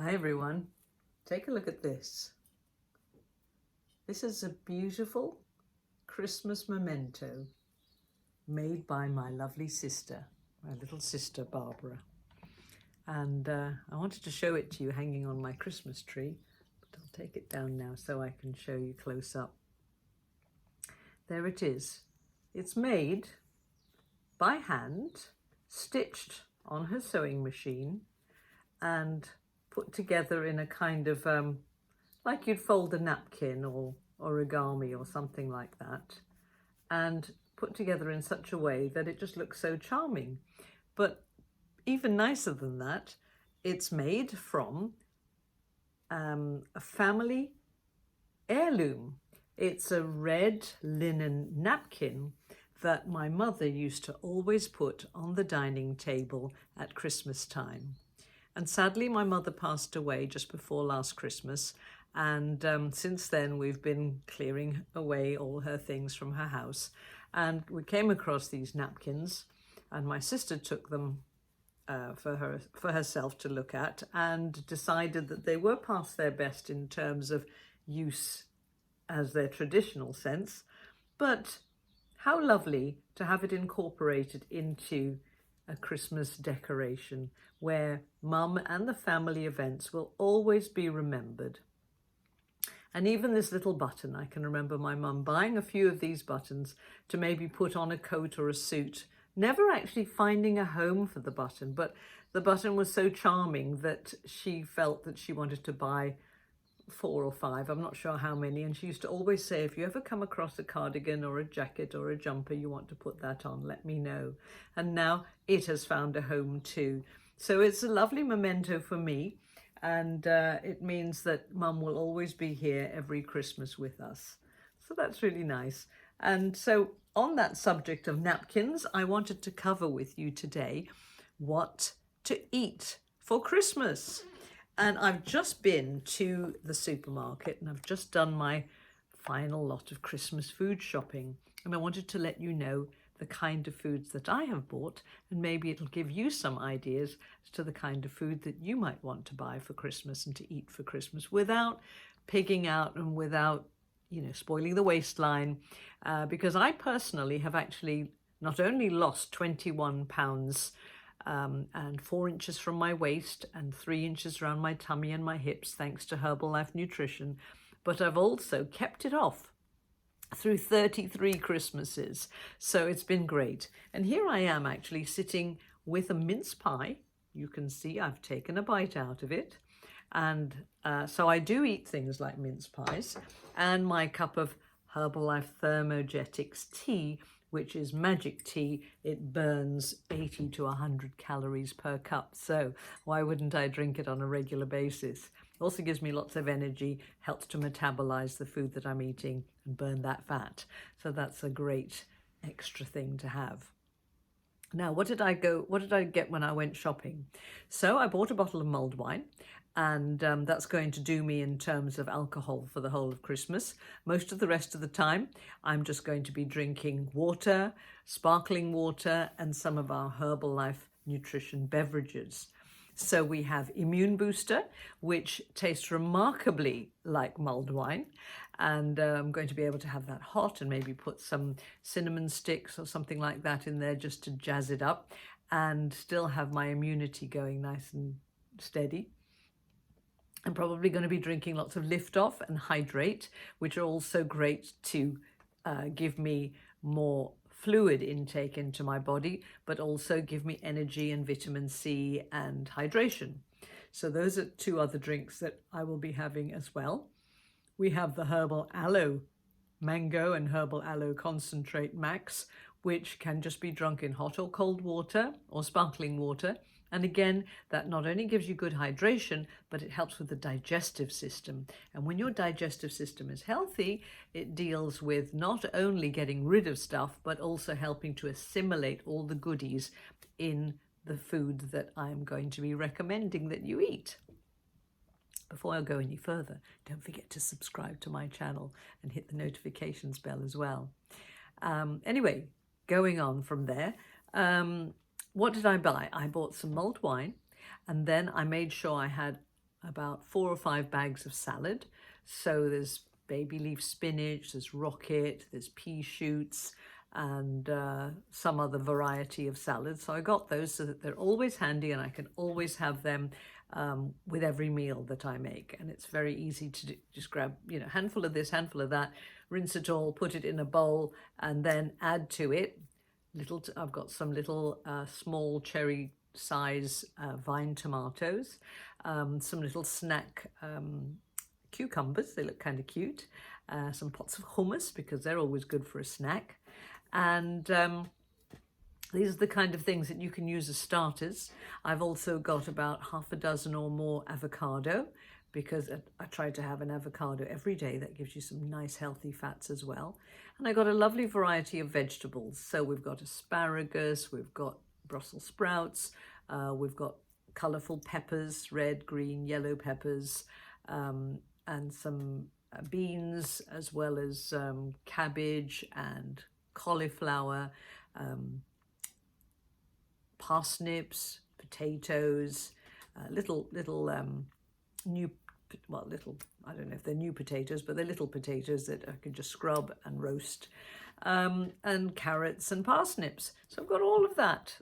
Hi everyone, take a look at this. This is a beautiful Christmas memento made by my lovely sister, my little sister Barbara. And I wanted to show it to you hanging on my Christmas tree, but I'll take it down now so I can show you close up. There it is. It's made by hand, stitched on her sewing machine and put together in a kind of like you'd fold a napkin or origami or something like that, and put together in such a way that it just looks so charming. But even nicer than that, it's made from a family heirloom. It's a red linen napkin that my mother used to always put on the dining table at Christmas time. And sadly, my mother passed away just before last Christmas. And since then, we've been clearing away all her things from her house. And we came across these napkins, and my sister took them for herself to look at and decided that they were past their best in terms of use as their traditional sense. But how lovely to have it incorporated into a Christmas decoration where mum and the family events will always be remembered. And even this little button, I can remember my mum buying a few of these buttons to maybe put on a coat or a suit, never actually finding a home for the button, but the button was so charming that she felt that she wanted to buy 4 or 5, I'm not sure how many, and she used to always say, if you ever come across a cardigan or a jacket or a jumper you want to put that on, let me know. And now it has found a home too. So it's a lovely memento for me, and it means that mum will always be here every Christmas with us. So that's really nice. And so on that subject of napkins, I wanted to cover with you today what to eat for Christmas. And I've just been to the supermarket and I've just done my final lot of Christmas food shopping. And I wanted to let you know the kind of foods that I have bought, and maybe it'll give you some ideas as to the kind of food that you might want to buy for Christmas and to eat for Christmas without pigging out and without, spoiling the waistline. Because I personally have actually not only lost 21 pounds and 4 inches from my waist and 3 inches around my tummy and my hips, thanks to Herbalife Nutrition, but I've also kept it off through 33 Christmases. So it's been great. And here I am actually sitting with a mince pie. You can see I've taken a bite out of it. And so I do eat things like mince pies, and my cup of Herbalife Thermogetics tea, which is magic tea. It burns 80 to 100 calories per cup. So why wouldn't I drink it on a regular basis? It also gives me lots of energy, helps to metabolize the food that I'm eating and burn that fat. So that's a great extra thing to have. Now, what did I get when I went shopping? So I bought a bottle of mulled wine, and that's going to do me in terms of alcohol for the whole of Christmas. Most of the rest of the time, I'm just going to be drinking water, sparkling water, and some of our Herbalife nutrition beverages. So we have Immune Booster, which tastes remarkably like mulled wine. And I'm going to be able to have that hot and maybe put some cinnamon sticks or something like that in there just to jazz it up and still have my immunity going nice and steady. I'm probably going to be drinking lots of Lift Off and Hydrate, which are also great to give me more fluid intake into my body, but also give me energy and vitamin C and hydration. So those are 2 other drinks that I will be having as well. We have the Herbal Aloe Mango and Herbal Aloe Concentrate Max, which can just be drunk in hot or cold water or sparkling water. And again, that not only gives you good hydration, but it helps with the digestive system. And when your digestive system is healthy, it deals with not only getting rid of stuff, but also helping to assimilate all the goodies in the food that I'm going to be recommending that you eat. Before I go any further, don't forget to subscribe to my channel and hit the notifications bell as well. Anyway, going on from there, what did I buy? I bought some mulled wine, and then I made sure I had about 4 or 5 bags of salad. So there's baby leaf spinach, there's rocket, there's pea shoots, and some other variety of salads. So I got those so that they're always handy and I can always have them with every meal that I make. And it's very easy to do. Just grab, you know, handful of this, handful of that, rinse it all, put it in a bowl, and then add to it I've got some little small cherry size vine tomatoes, some little snack cucumbers, they look kind of cute, some pots of hummus because they're always good for a snack, and these are the kind of things that you can use as starters. I've also got about half a dozen or more avocado, because I try to have an avocado every day. That gives you some nice healthy fats as well. And I got a lovely variety of vegetables. So we've got asparagus, we've got Brussels sprouts, we've got colourful peppers, red, green, yellow peppers, and some beans, as well as cabbage and cauliflower, parsnips, potatoes, little I don't know if they're new potatoes, but they're little potatoes that I can just scrub and roast, and carrots and parsnips. So I've got all of that,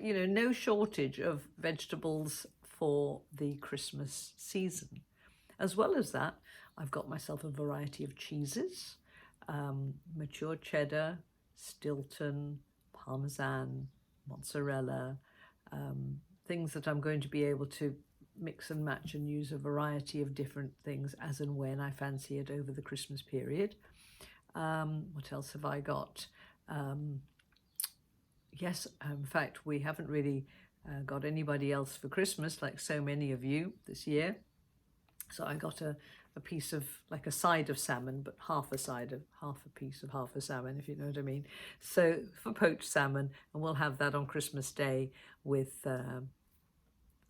you know, no shortage of vegetables for the Christmas season. As well as that, I've got myself a variety of cheeses, mature cheddar, Stilton, Parmesan, mozzarella, things that I'm going to be able to mix and match and use a variety of different things as and when I fancy it over the Christmas period. What else have I got? Yes, in fact, we haven't really got anybody else for Christmas like so many of you this year. So I got a piece of, like a side of salmon, but half a piece of half a salmon, if you know what I mean. So for poached salmon, and we'll have that on Christmas Day with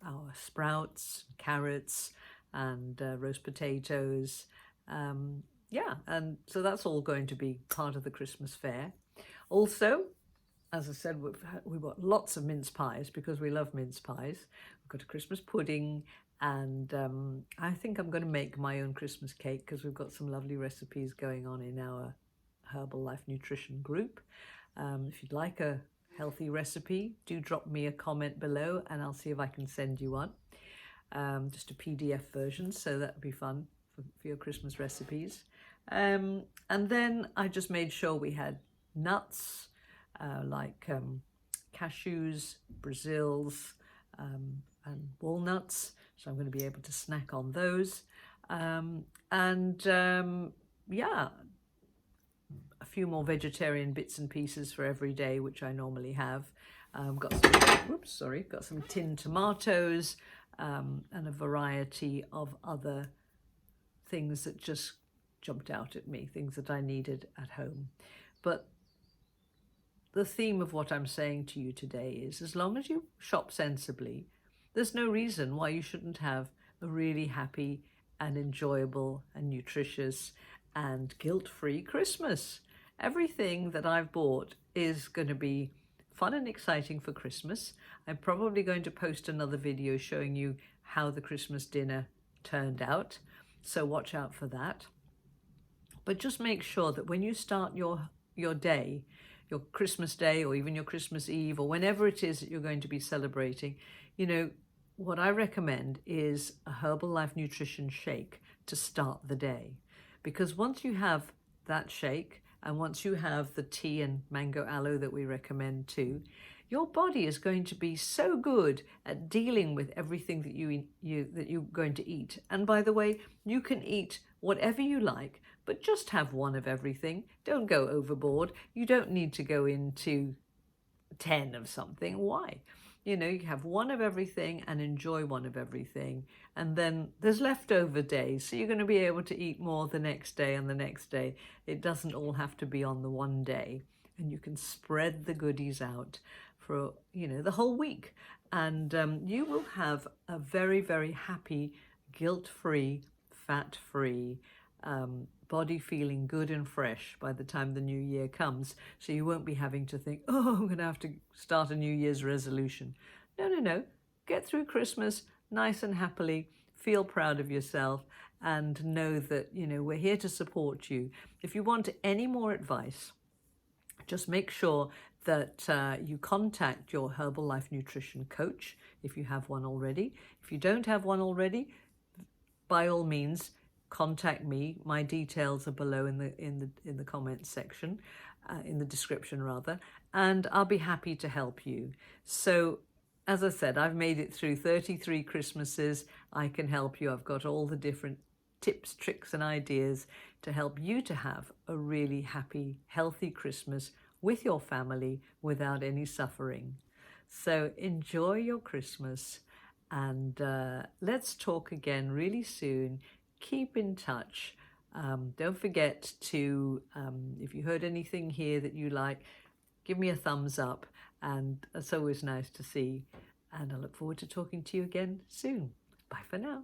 our sprouts, carrots, and roast potatoes. Yeah, and so that's all going to be part of the Christmas fare. Also, as I said, we've got lots of mince pies because we love mince pies. We've got a Christmas pudding, and I think I'm going to make my own Christmas cake because we've got some lovely recipes going on in our Herbal Life Nutrition group. If you'd like a healthy recipe, do drop me a comment below and I'll see if I can send you one. Just a PDF version, so that would be fun for your Christmas recipes. And then I just made sure we had nuts, like cashews, Brazils, and walnuts. So I'm going to be able to snack on those. Yeah, a few more vegetarian bits and pieces for every day, which I normally have. Got some tinned tomatoes, and a variety of other things that just jumped out at me, things that I needed at home. But the theme of what I'm saying to you today is, as long as you shop sensibly, there's no reason why you shouldn't have a really happy and enjoyable and nutritious and guilt-free Christmas. Everything that I've bought is going to be fun and exciting for Christmas. I'm probably going to post another video showing you how the Christmas dinner turned out, so watch out for that. But just make sure that when you start your day, your Christmas Day, or even your Christmas Eve, or whenever it is that you're going to be celebrating, you know, what I recommend is a Herbal Life Nutrition shake to start the day. Because once you have that shake, and once you have the tea and mango aloe that we recommend too, your body is going to be so good at dealing with everything that you're going to eat. And by the way, you can eat whatever you like, but just have one of everything. Don't go overboard. You don't need to go into 10 of something. Why? You know, you have one of everything and enjoy one of everything. And then there's leftover days, so you're going to be able to eat more the next day and the next day. It doesn't all have to be on the one day. And you can spread the goodies out for, you know, the whole week. And you will have a very, very happy, guilt-free, fat-free, body feeling good and fresh by the time the new year comes. So you won't be having to think, oh, I'm going to have to start a New Year's resolution. No. Get through Christmas nice and happily, feel proud of yourself, and know that, you know, we're here to support you. If you want any more advice, just make sure that you contact your Herbalife nutrition coach if you have one already. If you don't have one already, by all means, contact me. My details are below in the comments section, in the description rather, and I'll be happy to help you. So, as I said, I've made it through 33 Christmases. I can help you. I've got all the different tips, tricks, and ideas to help you to have a really happy, healthy Christmas with your family without any suffering. So enjoy your Christmas, and let's talk again really soon. Keep in touch. Don't forget to, if you heard anything here that you like, give me a thumbs up, and it's always nice to see. And I look forward to talking to you again soon. Bye for now.